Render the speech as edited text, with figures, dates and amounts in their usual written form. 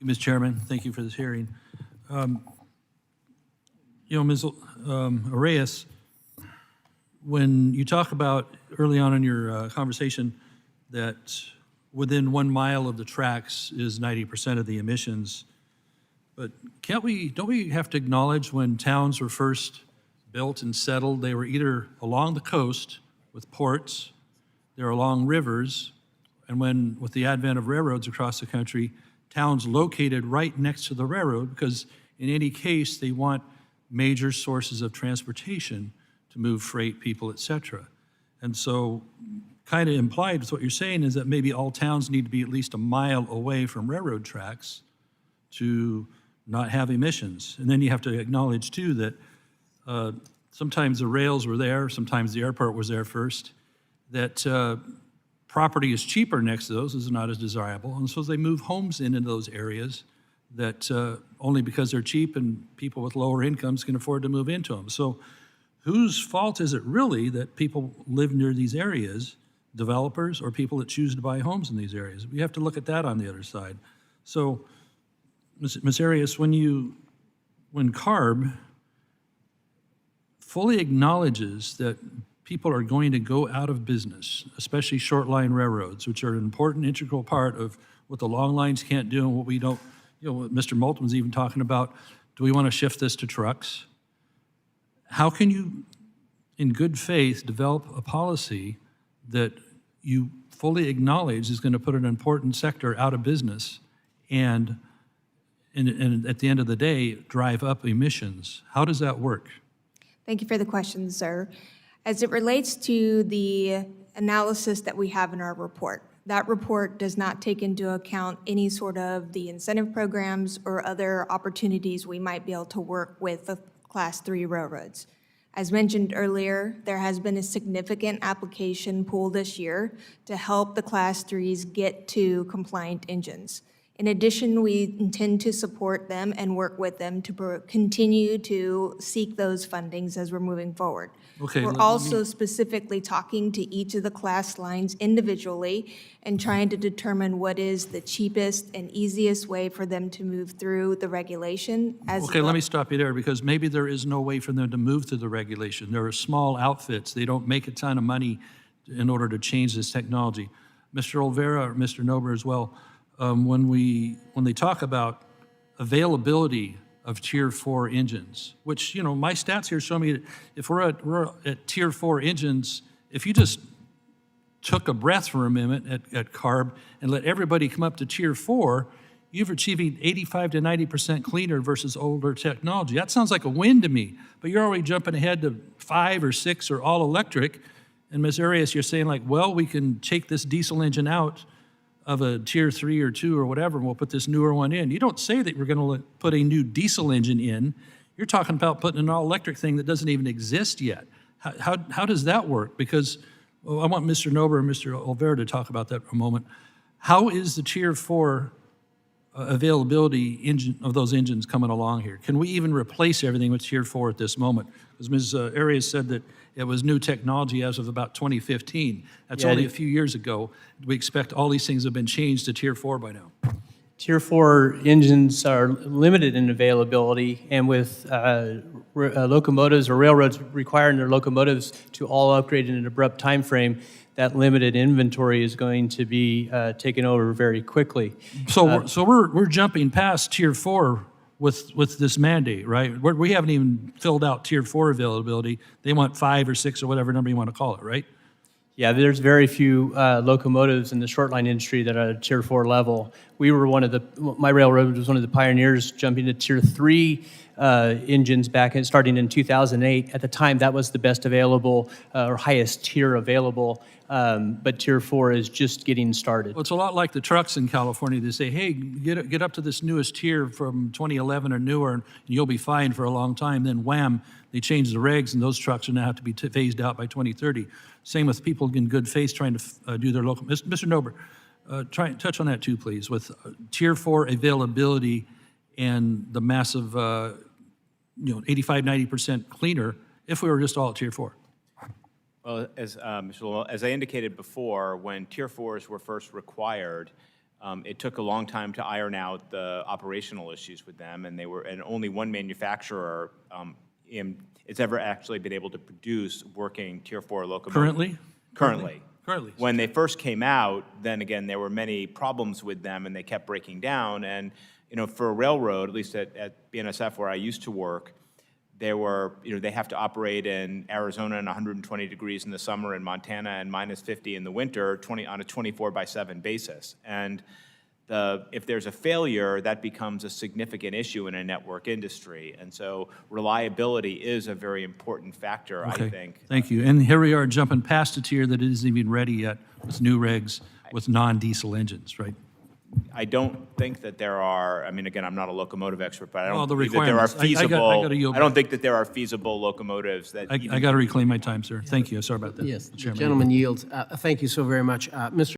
Ms. Chairman, thank you for this hearing. Ms. Arias, when you talk about early on in your conversation that within 1 mile of the tracks is 90% of the emissions, but don't we have to acknowledge when towns were first built and settled, they were either along the coast with ports, they're along rivers, and when, with the advent of railroads across the country, towns located right next to the railroad, because in any case, they want major sources of transportation to move freight, people, et cetera. And so kind of implied with what you're saying is that maybe all towns need to be at least 1 mile away from railroad tracks to not have emissions. And then you have to acknowledge too that sometimes the rails were there, sometimes the airport was there first, that property is cheaper next to those, is not as desirable, and so they move homes into those areas that only because they're cheap and people with lower incomes can afford to move into them. So whose fault is it really that people live near these areas, developers or people that choose to buy homes in these areas? We have to look at that on the other side. So, Ms. Arias, when CARB fully acknowledges that people are going to go out of business, especially short-line railroads, which are an important, integral part of what the long lines can't do and what we don't, what Mr. Moulton was even talking about, do we want to shift this to trucks? How can you, in good faith, develop a policy that you fully acknowledge is going to put an important sector out of business and at the end of the day, drive up emissions? How does that work? Thank you for the question, sir. As it relates to the analysis that we have in our report, that report does not take into account any sort of the incentive programs or other opportunities we might be able to work with the Class 3 railroads. As mentioned earlier, there has been a significant application pool this year to help the Class 3s get to compliant engines. In addition, we intend to support them and work with them to continue to seek those fundings as we're moving forward. Okay, we're also specifically talking to each of the class lines individually and trying to determine what is the cheapest and easiest way for them to move through the regulation. Okay, let me stop you there, because maybe there is no way for them to move through the regulation. There are small outfits. They don't make a ton of money in order to change this technology. Mr. Olvera or Mr. Nober as well, when they talk about availability of Tier 4 engines, which, my stats here show me that if we're at Tier 4 engines, if you just took a breath for a minute at CARB and let everybody come up to Tier 4, you've achieving 85 to 90% cleaner versus older technology. That sounds like a win to me, but you're already jumping ahead to 5 or 6 or all electric. And Ms. Arias, you're saying like, well, we can take this diesel engine out of a Tier 3 or 2 or whatever, and we'll put this newer one in. You don't say that we're going to put a new diesel engine in. You're talking about putting an all-electric thing that doesn't even exist yet. How does that work? Because I want Mr. Nober and Mr. Olvera to talk about that for a moment. How is the Tier 4 availability of those engines coming along here? Can we even replace everything with Tier 4 at this moment? Because Ms. Arias said that it was new technology as of about 2015. That's only a few years ago. We expect all these things have been changed to Tier 4 by now. Tier 4 engines are limited in availability, and with locomotives or railroads requiring their locomotives to all upgrade in an abrupt time frame, that limited inventory is going to be taken over very quickly. So we're jumping past Tier 4 with this mandate, right? We haven't even filled out Tier 4 availability. They want 5 or 6 or whatever number you want to call it, right? Yeah, there's very few locomotives in the short-line industry that are at Tier 4 level. We were my railroad was one of the pioneers jumping to Tier 3 engines starting in 2008. At the time, that was the best available or highest tier available, but Tier 4 is just getting started. Well, it's a lot like the trucks in California. They say, hey, get up to this newest tier from 2011 or newer, and you'll be fine for a long time. Then wham, they change the regs, and those trucks are now have to be phased out by 2030. Same with people in good faith trying to do their local. Mr. Nober, try and touch on that too, please, with Tier 4 availability and the massive, 85, 90% cleaner if we were just all at Tier 4. Well, as I indicated before, when Tier 4s were first required, It took a long time to iron out the operational issues with them, and only one manufacturer is ever actually been able to produce working Tier 4 locomotives. Currently? Currently. When they first came out, then again, there were many problems with them, and they kept breaking down. And, for a railroad, at least at BNSF where I used to work, they have to operate in Arizona in 120 degrees in the summer, in Montana and minus 50 in the winter, on a 24/7 basis. And if there's a failure, that becomes a significant issue in a network industry. And so reliability is a very important factor, I think. Thank you. And here we are jumping past a tier that isn't even ready yet with new regs with non-diesel engines, right? I don't think that there are, again, I'm not a locomotive expert, but I Well, don't the believe that there are requirements. I feasible, gotta yield I don't back. think that there are feasible locomotives that I got to reclaim my time, sir. Thank you. Sorry about that. Yes, the Chairman. gentleman yields. Thank you so very much. Mr.